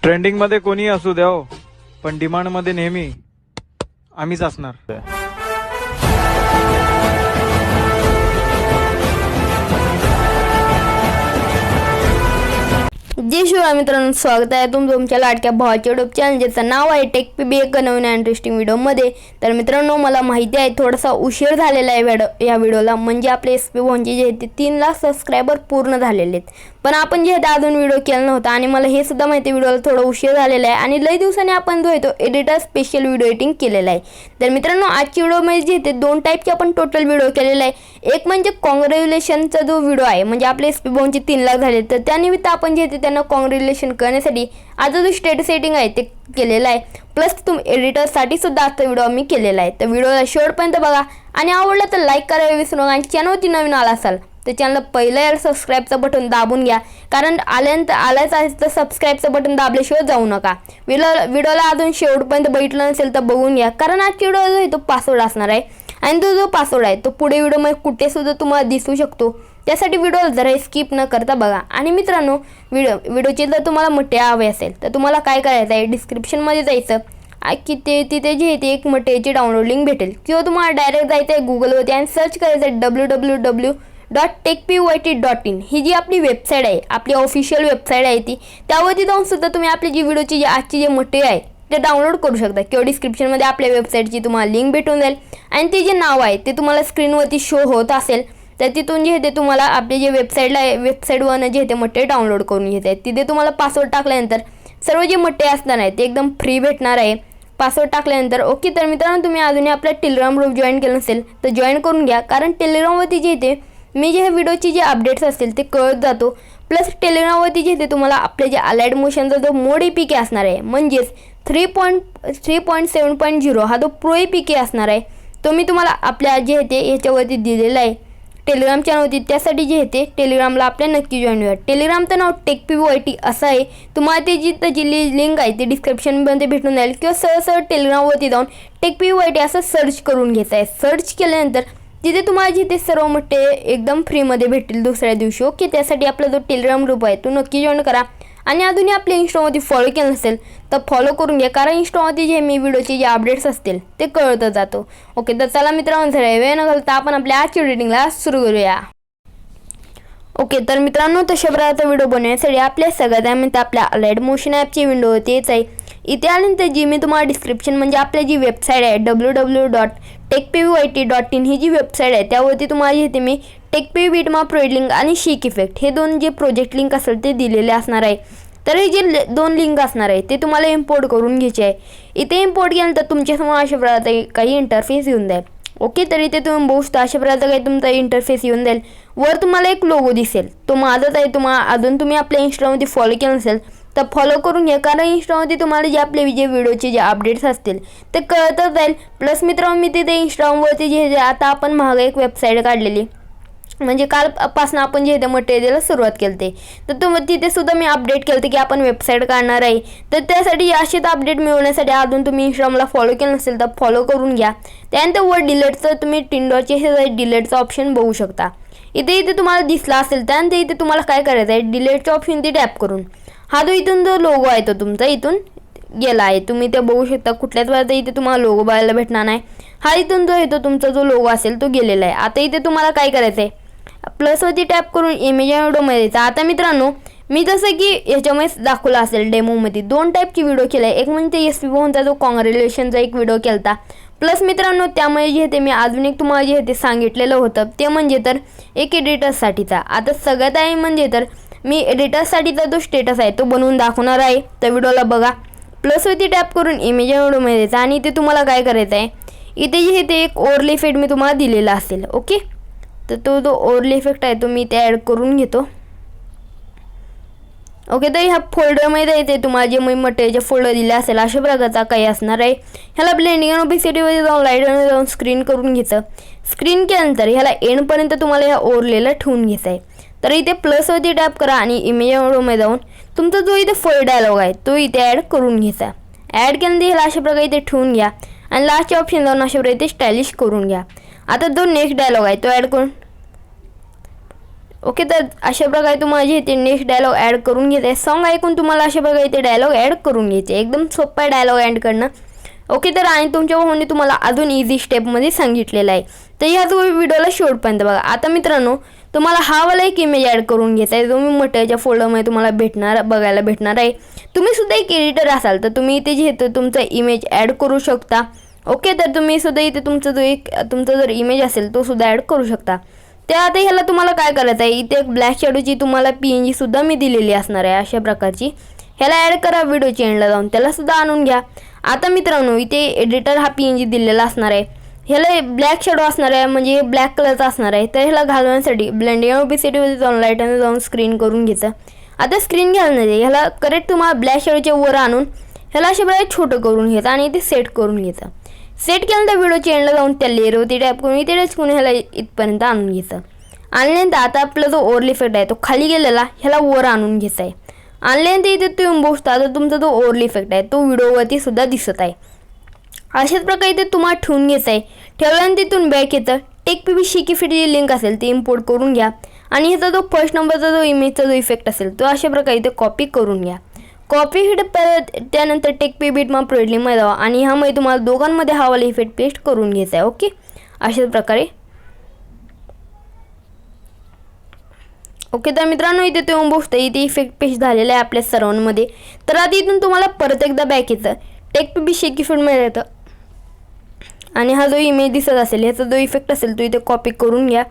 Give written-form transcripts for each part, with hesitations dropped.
Trending मध्ये कोणी असू द्या हो, पण डिमांड मध्ये नेहमी आम्हीच असणार। जय शिवराय मित्रांनो, स्वागत आहे तुमच्या लाडक्या भावाच्या यूट्यूब चॅनल ज्याचं नाव आहे टेक नवीन इंटरेस्टिंग व्हिडिओमध्ये। तर मित्रांनो, मला माहिती आहे थोडासा उशीर झालेला आहे या व्हिडिओला, म्हणजे आपले SP भाऊंचे जे ते 3 लाख सबस्क्रायबर पूर्ण झालेले आहेत, पण आपण जे अजून व्हिडिओ केला नव्हता आणि मला हे सुद्धा माहिती व्हिडिओला थोडा उशीर झालेला आहे आणि लई दिवसांनी आपण जो आहे तो एडिटर स्पेशल व्हिडिओ एडिटिंग केलेला आहे। तर मित्रांनो, आजची व्हिडिओमध्ये जे ते 2 टाईपचे आपण टोटल व्हिडिओ केलेला आहे। एक म्हणजे कॉंग्रॅच्युलेशनचा जो व्हिडिओ आहे, म्हणजे आपले SP भाऊंचे 3 लाख झाले, तर त्यानिमित्त आपण जे ते त्यांना कॉंग्रॅच्युलेशन करण्यासाठी आता जो स्टेटस सेटिंग आहे ते केलेला आहे, प्लस तुम्ही एडिटरसाठी सुद्धा आता व्हिडिओ मी केलेला आहे। तर व्हिडिओला शेवटपर्यंत बघा आणि आवडला तर लाईक करायला विसरू नका आणि चॅनलवरती नवीन आला असाल तर चॅनलला पहिलं यार सबस्क्राईबचं बटन दाबून घ्या, कारण आलाच आहे तर सबस्क्राईबचं बटन दाबल्याशिवाय जाऊ नका। व्हिडिओला अजून शेवटपर्यंत बघितलं नसेल तर बघून घ्या, कारण आजची व्हिडिओ जो आहे तो पासवर्ड असणार आहे आणि तो जो पासवर्ड आहे तो पुढे व्हिडिओमध्ये कुठे सुद्धा तुम्हाला दिसू शकतो, त्यासाठी व्हिडिओ जरा स्किप न करता बघा। आणि मित्रांनो, व्हिडिओची जर तुम्हाला मोठे हवे असेल तर तुम्हाला काय करायचं आहे, डिस्क्रिप्शनमध्ये जायचं की तिथे जे ते एक मटेरियलची डाउनलोड लिंक भेटेल, किंवा तुम्हाला डायरेक्ट जायचं आहे गुगलवरती आणि सर्च करायचं आहे www.टेकपीवायटी.इन। ही जी आपली वेबसाईट आहे, आपली ऑफिशियल वेबसाईट आहे ती, त्यावरती जाऊन सुद्धा तुम्ही आपली जी व्हिडिओची आजची जे मटेरियल आहे ते डाउनलोड करू शकता, किंवा डिस्क्रिप्शनमध्ये आपल्या वेबसाईटची तुम्हाला लिंक भेटून जाईल आणि ते जे नाव आहे ते तुम्हाला स्क्रीनवरती शो होत असेल तर तिथून जे ते तुम्हाला आपले जे वेबसाईटवरनं जे ते मटेरियल डाउनलोड करून घ्यायचं आहे। तिथे तुम्हाला पासवर्ड टाकल्यानंतर सर्व जे मटेरियल असणार आहे ते एकदम फ्री भेटणार आहे पासवर्ड टाकल्यानंतर। ओके, तर मित्रांनो, तुम्ही अजूनही आपला टेलिग्राम ग्रुप जॉईन केलं नसेल तर जॉईन करून घ्या, कारण टेलिग्रामवरती जे ते मी जे व्हिडिओची जे अपडेट्स असतील ते कळत जातो, प्लस टेलिग्रामवरती जे ते तुम्हाला आपले जे अलाइट मोशनचा जो मोड APK असणार आहे, म्हणजेच 3.7.0 हा जो प्रो APK असणार आहे, तो मी तुम्हाला आपल्या जे ते याच्यावरती दिलेला आहे टेलिग्राम चॅनलवरती। त्यासाठी जे ते टेलिग्रामला आपल्या नक्की जॉईन व्हा। टेलिग्रामचं नाव टेकपीवायटी असं आहे, तुम्हाला त्याची लिंक आहे ती डिस्क्रिप्शनमध्ये भेटून जाईल, किंवा सहज टेलिग्रामवरती जाऊन टेकपीवायटी असं सर्च करून घ्यायचं आहे। सर्च केल्यानंतर तिथे तुम्हाला जिथे सर्व मोठे एकदम फ्रीमध्ये भेटतील दुसऱ्या दिवशी। ओके, त्यासाठी आपला जो टेलिग्राम ग्रुप आहे तो नक्की जॉईन करा आणि अजूनही आपल्या इंस्टामध्ये फॉलो केलं नसेल तर फॉलो करून घ्या, कारण इंस्टामध्ये जे मी व्हिडिओचे जे अपडेट्स असतील ते कळत जातो। ओके, तर चला मित्रांनो, जरा वेळ न घालता आपण आपल्या आजच्या एडिटिंगला सुरू करूया। ओके, तर मित्रांनो, तशा प्रकारचा व्हिडिओ बनवण्यासाठी आपल्या सगळ्यात आपल्या अलाइट मोशन ॲपची विंडो तेच आहे। इथे आल्यानंतर जी मी तुम्हाला डिस्क्रिप्शन म्हणजे आपली जी वेबसाईट आहे www.टेकपीवायटी.इन ही जी वेबसाईट आहे त्यावरती तुम्हाला इथे मी टेकपीवीटमा प्रोजेक्ट लिंक आणि शिक इफेक्ट हे 2 जे प्रोजेक्ट लिंक असेल ते दिलेले असणार आहे। तर हे जे 2 लिंक असणार आहे ते तुम्हाला इम्पोर्ट करून घ्यायचे आहे। इथे इम्पोर्ट केल्यानंतर तुमच्यासमोर अशा प्रकारचा काही इंटरफेस येऊन जाईल। ओके, तर इथे तुम्ही बघू शकता अशा प्रकारचा काही तुमचा इंटरफेस येऊन जाईल। वर तुम्हाला एक लोगो दिसेल, तो माझाच आहे। अजून तुम्ही आपल्या इंस्टामध्ये फॉलो केलं नसेल तर फॉलो करून घ्या, कारण इंस्टामध्ये तुम्हाला जे आपले व्हिडिओचे जे अपडेट्स असतील ते कळतच जाईल। प्लस मित्रांनो, मी तिथे इंस्टाग्रामवरती जे आता आपण महाग एक वेबसाईट काढलेली, म्हणजे कालपासून आपण जे मटेरियलला सुरुवात केली तर तिथे सुद्धा मी अपडेट केलं की आपण वेबसाईट काढणार आहे। तर त्यासाठी असेच अपडेट मिळवण्यासाठी अजून तुम्ही इंस्टाग्रामला फॉलो केलं नसेल तर फॉलो करून घ्या। त्यानंतर वर डिलीटचं तुम्ही टिंडॉचे हे डिलीटचं ऑप्शन बघू शकता, इथे तुम्हाला दिसला असेल। त्यानंतर इथे तुम्हाला काय करायचं आहे, डिलीटचं ऑप्शन ते टॅप करून हा जो इथून जो लोगो आहे तो तुमचा इथून गेला आहे, तुम्ही ते बघू शकता। कुठल्याच वेळेला इथे तुम्हाला लोगो बघायला भेटणार नाही, हा इथून जो येतो तुमचा जो लोगो असेल तो गेलेला आहे। आता इथे तुम्हाला काय करायचं आहे, प्लसवरती टॅप करून इमेज व्हिडिओमध्ये द्यायचा। आता मित्रांनो, मी जसं की याच्यामध्ये दाखवलं असेल डेमोमध्ये 2 टाईपची व्हिडिओ केला आहे, एक म्हणजे SP भाऊंचा जो कॉंग्रॅच्युलेशनचा एक व्हिडिओ केला, प्लस मित्रांनो त्यामुळे जे ते मी अजून एक तुम्हाला जे ते सांगितलेलं होतं ते म्हणजे तर एक एडिटर्ससाठीचा। आता सगळ्यात आहे म्हणजे तर मी एडिटर्ससाठीचा जो स्टेटस आहे तो बनवून दाखवणार आहे, तर व्हिडिओला बघा। प्लसवरती टॅप करून इमेज व्हिडिओमध्ये द्यायचा आणि इथे तुम्हाला काय करायचं आहे, इथे जे ते एक ओव्हरले इफेक्ट मी तुम्हाला दिलेला असेल। ओके, तर तो जो ओव्हरले इफेक्ट आहे तो मी ते ॲड करून घेतो। ओके, तर ह्या फोल्डरमध्ये येते तुम्हाला जे मी मटेरियलचे फोल्डर दिले असेल अशा प्रकारचा काही असणार आहे। ह्याला ब्लेंडिंग आणि ओपेसिटीमध्ये जाऊन लाईटमध्ये जाऊन स्क्रीन करून घ्यायचं। स्क्रीन केल्यानंतर ह्याला एंडपर्यंत तुम्हाला ह्या ओव्हरलेला ठेवून घ्यायचं आहे। तर इथे प्लसवरती टॅप करा आणि इमेज व्हिडिओमध्ये जाऊन तुमचा जो इथे फुल डायलॉग आहे तो इथे ॲड करून घ्यायचा। ॲड केल्यानंतर ह्याला अशा प्रकारे इथे ठेवून घ्या आणि लास्टचे ऑप्शन जाऊन अशा प्रकारे इथे स्टायलिश करून घ्या। आता जो नेक्स्ट डायलॉग आहे तो ॲड करून ओके, तर अशा प्रकारे तुम्हाला इथे नेक्स्ट डायलॉग ॲड करून घ्यायचं आहे. सॉन्ग ऐकून तुम्हाला अशा प्रकारे इथे डायलॉग ॲड करून घ्यायचे. एकदम सोपं आहे डायलॉग ॲड करणं. ओके, तर आणि तुमच्या भाऊने तुम्हाला अजून इझी स्टेपमध्ये सांगितलेलं आहे. तर ह्या व्हिडिओला शेवटपर्यंत बघा. आता मित्रांनो, तुम्हाला हा वाला एक इमेज ॲड करून घ्यायचा आहे. तुम्ही मटेरियलच्या फोल्डरमध्ये तुम्हाला बघायला भेटणार आहे. तुम्ही सुद्धा एक एडिटर असाल तर तुम्ही इथे जे आहे तुमचा इमेज ॲड करू शकता. ओके, तर तुम्ही सुद्धा इथे तुमचा जर इमेज असेल तो सुद्धा ॲड करू शकता. त्या आता ह्याला तुम्हाला काय करायचं आहे, इथे एक ब्लॅक शॅडोची तुम्हाला PNG सुद्धा मी दिलेली असणार आहे अशा प्रकारची. ह्याला ॲड करा व्हिडिओच्या एंडला जाऊन, त्याला सुद्धा आणून घ्या. आता मित्रांनो, इथे एडिटर हा PNG दिलेला असणार आहे. ह्याला ब्लॅक शॅडो असणार आहे, म्हणजे ब्लॅक कलरचा असणार आहे. तर ह्याला घालवण्यासाठी ब्लेंडिंग आणि ओबेसिटीमध्ये जाऊन लाईटने जाऊन स्क्रीन करून घ्यायचं. आता स्क्रीन घालण्याचे ह्याला करेक्ट तुम्हाला ब्लॅक शॅडोच्या वर आणून ह्याला अशा प्रकारे छोटं करून घ्यायचं आणि इथे सेट करून घ्यायचं. सेट केल्यानंतर व्हिडिओच्या एंडला जाऊन त्या लेअरवरती टॅप करून इथे टच करून ह्याला इथपर्यंत आणून घ्यायचं. आणल्यानंतर आता आपला जो ओव्हरले इफेक्ट आहे तो खाली गेलेला ह्याला वर आणून घ्यायचा आहे. आणल्यानंतर इथे तुम्ही बघता तर तुमचा जो ओव्हरले इफेक्ट आहे तो व्हिडिओवरती सुद्धा दिसत आहे. अशाच प्रकारे इथे तुम्हाला ठेवून घ्यायचं आहे. ठेवल्यानंतर तिथून बॅक येतं टेक शिकी फिटची लिंक असेल ती इम्पोर्ट करून घ्या आणि ह्याचा जो फर्स्ट नंबरचा जो इमेजचा जो इफेक्ट असेल तो अशा प्रकारे इथे कॉपी करून घ्या. कॉपी हिट परत त्यानंतर टेक बिटमार्क मध्ये जावा आणि ह्यामध्ये तुम्हाला दोघांमध्ये हा वाला इफेक्ट पेस्ट करून घ्यायचा आहे. ओके, अशाच प्रकारे. ओके, तर मित्रांनो, इथे तुम्ही बघता इथे इफेक्ट पेस्ट झालेला आहे आपल्या सर्वांमध्ये. तर आता इथून तुम्हाला परत एकदा बॅक येतं टेक शिकी फिटमध्ये येतं आणि हा जो इमेज दिसत असेल ह्याचा जो इफेक्ट असेल तो इथे कॉपी करून घ्या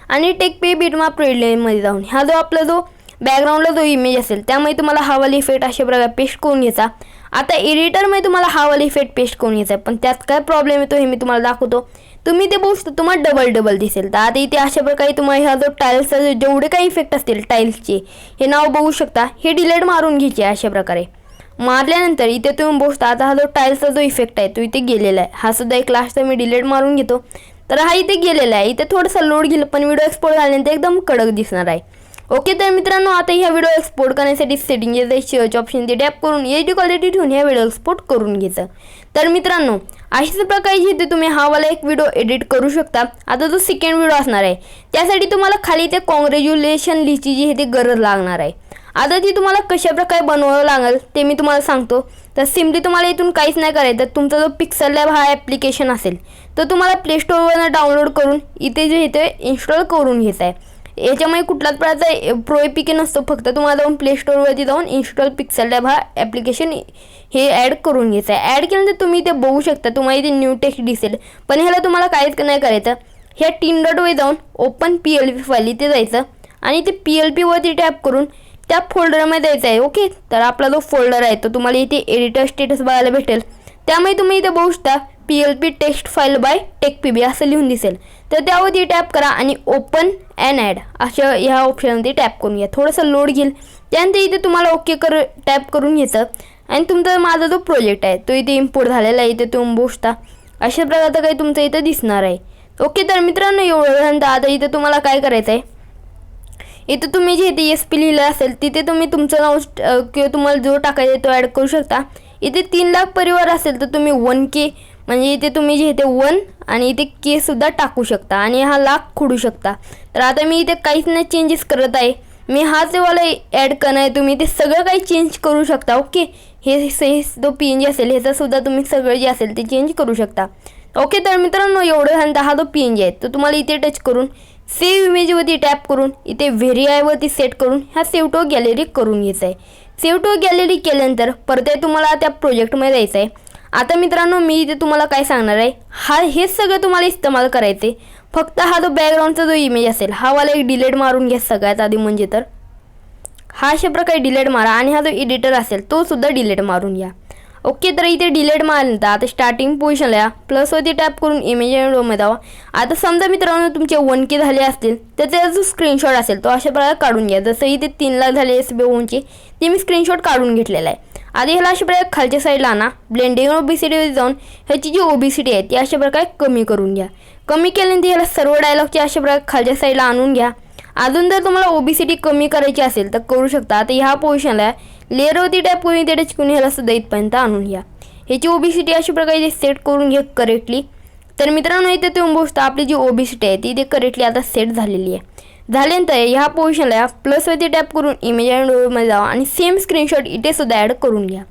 आणि टेक बिटमार्क मध्ये जाऊन हा जो आपला जो बॅकग्राऊंडला जो इमेज असेल त्यामध्ये तुम्हाला हा वाला इफेक्ट अशा प्रकारे पेस्ट करून घ्यायचा. आता एडिटरमध्ये तुम्हाला हा वाला इफेक्ट पेस्ट करून घ्यायचा, पण त्यात काय प्रॉब्लेम येतो हे मी तुम्हाला दाखवतो. तुम्ही ते बघू शकता तुम्हाला डबल दिसेल. तर आता इथे अशा प्रकारे तुम्हाला ह्या जो टाईल्सचा जेवढे काही इफेक्ट असतील टाईल्सचे हे नाव बघू शकता. हे डिलीट मारून घ्यायचे अशा प्रकारे. मारल्यानंतर इथे तुम्ही बघू शकता आता हा जो टाईल्सचा जो इफेक्ट आहे तो इथे गेलेला आहे. हा सुद्धा एक लास्टचा मी डिलीट मारून घेतो. तर हा इथे गेलेला आहे. इथे थोडासा लोड घेईल पण व्हिडिओ एक्सपोर्ट झाल्यानंतर एकदम कडक दिसणार आहे. ओके, तर मित्रांनो, आता ह्या व्हिडिओ एक्सपोर्ट करण्यासाठी सेटिंगचे सर्च ऑप्शन ते टॅप करून HD क्वालिटी ठेवून ह्या व्हिडिओ एक्सपोर्ट करून घ्यायचं. तर मित्रांनो, अशाच प्रकारे जिथे तुम्ही हा वाला एक व्हिडिओ एडिट करू शकता. आता जो सेकंड व्हिडिओ असणार आहे त्यासाठी तुम्हाला खाली ते कॉंग्रॅच्युलेशन लिहिची जी ती गरज लागणार आहे. आता ती तुम्हाला कशा प्रकारे बनवावं लागेल ते मी तुम्हाला सांगतो. तर सिम्पली तुम्हाला इथून काहीच नाही करायचं. तुमचा जो पिक्सल लॅब हा ॲप्लिकेशन असेल तर तुम्हाला प्ले स्टोअरवरून डाउनलोड करून इथे जे इथे इन्स्टॉल करून घ्यायचं आहे. याच्यामुळे कुठलाच प्रकारचा प्रो APK नसतो, फक्त तुम्हाला जाऊन प्ले स्टोअरवरती जाऊन इन्स्टॉल पिक्सल लॅब हा ॲप्लिकेशन हे ॲड करून घ्यायचं आहे. ॲड केल्यानंतर तुम्ही इथे बघू शकता तुम्हाला इथे न्यू टेक्स्ट दिसेल, पण ह्याला तुम्हाला काहीच नाही करायचं. ह्या 3 डॉटवर जाऊन ओपन PLP फाईल इथे जायचं आणि ते PLPवरती टॅप करून त्या फोल्डरमध्ये द्यायचं आहे. ओके, तर आपला जो फोल्डर आहे तो तुम्हाला इथे एडिटर स्टेटस बघायला भेटेल. त्यामुळे तुम्ही इथे बघू शकता PLP टेक्स्ट फाईल बाय टेक असं लिहून दिसेल. तर त्यावरती टॅप करा आणि ओपन अँड ॲड अशा ह्या ऑप्शनवरती टॅप करून घ्या. थोडंसं लोड घेईल. त्यानंतर इथे तुम्हाला ओके टॅप करून घ्यायचं आणि तुमचा माझा जो प्रोजेक्ट आहे तो इथे इम्पोर्ट झालेला आहे. इथे तुम्ही बघू शकता अशा प्रकारचं काही तुमचं इथं दिसणार आहे. ओके, तर मित्रांनो, एवढं आता इथे तुम्हाला काय करायचं आहे, इथे तुम्ही जे इथे SP लिहिलं असेल तिथे तुम्ही तुमचं नाव किंवा तुम्हाला जो टाकायचा आहे तो ॲड करू शकता. इथे 3 लाख परिवार असेल तर तुम्ही 1K म्हणजे इथे तुम्ही जे इथे 1 आणि इथे K सुद्धा टाकू शकता आणि हा लाख खोडू शकता. तर आता मी इथे काहीच नाही चेंजेस करत आहे. मी हाच वाला ॲड करणार आहे. तुम्ही ते सगळं काही चेंज करू शकता. ओके, हे जो PNG असेल ह्याचा सुद्धा तुम्ही सगळं जे असेल ते चेंज करू शकता. ओके, तर मित्रांनो, एवढं झालं. हा जो PNG आहे तो तुम्हाला इथे टच करून सेव्ह इमेजवरती टॅप करून इथे व्हेरीआयवरती सेट करून ह्या सेव्ह टू गॅलरी करून घ्यायचं आहे. सेव्ह टू गॅलरी केल्यानंतर परत तुम्हाला त्या प्रोजेक्टमध्ये जायचं आहे. आता मित्रांनो, मी इथे तुम्हाला काय सांगणार आहे, हेच सगळं तुम्हाला इस्तेमाल करायचे. फक्त हा जो बॅकग्राऊंडचा जो इमेज असेल हा वाला एक डिलीट मारून घ्या सगळ्यात आधी. म्हणजे तर हा अशा प्रकारे डिलीट मारा आणि हा जो एडिटर असेल तो सुद्धा डिलीट मारून घ्या. ओके, तर इथे डिलीट मारल्यानंतर आता स्टार्टिंग पोझिशनला या प्लसवरती टॅप करून इमेज विंडोमध्ये जावा. आता समजा मित्रांनो तुमचे 1K झाले असतील तर त्याचा जो स्क्रीनशॉट असेल तो अशा प्रकारे काढून घ्या. जसं इथे 3 लाख झाले SB1चे ते मी स्क्रीनशॉट काढून घेतलेला आहे. आधी ह्याला अशा प्रकारे खालच्या साईडला आणा. ब्लेंडिंग ओबेसिटीवर जाऊन ह्याची जी ओबेसिटी आहे ती अशा प्रकारे कमी करून घ्या. कमी केल्यानंतर ह्याला सर्व डायलॉगचे अशा प्रकारे खालच्या साईडला आणून घ्या. अजून जर तुम्हाला ओबेसिटी कमी करायची असेल तर करू शकता. आता ह्या पोझिशनला लेअरवरती टॅप करून इथे टच करून ह्याला सुद्धा इथपर्यंत आणून घ्या. ह्याची ओबेसिटी अशा प्रकारे सेट करून घ्या करेक्टली. तर मित्रांनो, इथे तुम्ही बघू शकता आपली जी ओबेसिटी आहे ती इथे करेक्टली आता सेट झालेली आहे. झाल्यानंतर ह्या पोझिशनला प्लसवरती टॅप करून इमेज अँड मध्ये जावा आणि सेम स्क्रीनशॉट इथे सुद्धा ॲड करून घ्या.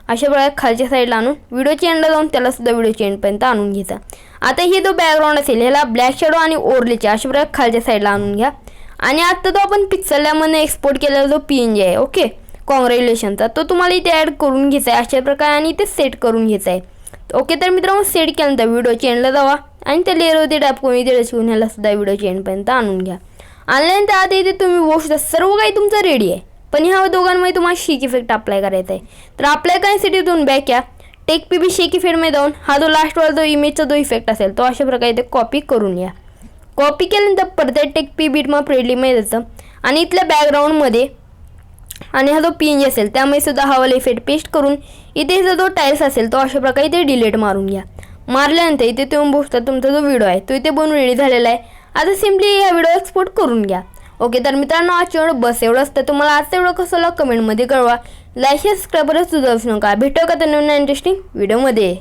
अशा प्रकारे खालच्या साईडला आणून व्हिडिओच्या एंडला जाऊन त्याला सुद्धा व्हिडिओच्या एंडपर्यंत आणून घ्यायचा. आता हे जो बॅकग्राऊंड असेल ह्याला ब्लॅक शॅडो आणि ओरलेचे अशा प्रकारे खालच्या साईडला आणून घ्या. आणि आता तो आपण पिक्सेलमध्ये एक्सपोर्ट केलेला जो PNG आहे ओके कॉंग्रॅच्युलेशनचा तो तुम्हाला इथे ॲड करून घ्यायचा आहे अशा प्रकारे आणि इथे सेट करून घ्यायचा आहे. ओके तर मित्रांनो सेट केल्यानंतर व्हिडिओच्या एंडला जावा आणि त्या लेअरवरती टॅप करून इथे टच करून ह्याला सुद्धा व्हिडिओच्या एंडपर्यंत आणून घ्या. आणल्यानंतर आता इथे तुम्ही बघू शकता सर्व काही तुमचं रेडी आहे. पण ह्या दोघांमध्ये तुम्हाला शेक इफेक्ट अप्लाय करायचा आहे. तर अप्लाय करण्यासाठी तुम्ही बॅक या टेक PB शेक इफेक्टमध्ये जाऊन हा जो लास्टवाला जो इमेजचा जो इफेक्ट असेल तो अशा प्रकारे इथे कॉपी करून या. कॉपी केल्यानंतर परत टेक PB प्रोजेक्टमध्ये जायचं आणि इथल्या बॅकग्राऊंडमध्ये आणि हा जो PNG असेल त्यामध्ये सुद्धा हा वाला इफेक्ट पेस्ट करून इथे जो तो टाईल्स असेल तो अशा प्रकारे इथे डिलीट मारून घ्या. मारल्यानंतर इथे तुम्ही बघता तुमचा जो व्हिडिओ आहे तो इथे बनवून रेडी झालेला आहे. आता सिम्पली हा व्हिडिओ एक्सपोर्ट करून घ्या. ओके तर मित्रांनो आजच्या व्हिडिओ बस एवढंच. तर तुम्हाला आजचा व्हिडिओ कसा लागला कमेंटमध्ये कळवा. लाईक सबस्क्राईब करायला सुद्धा विसरू नका. भेटू का तर नवीन इंटरेस्टिंग व्हिडिओमध्ये.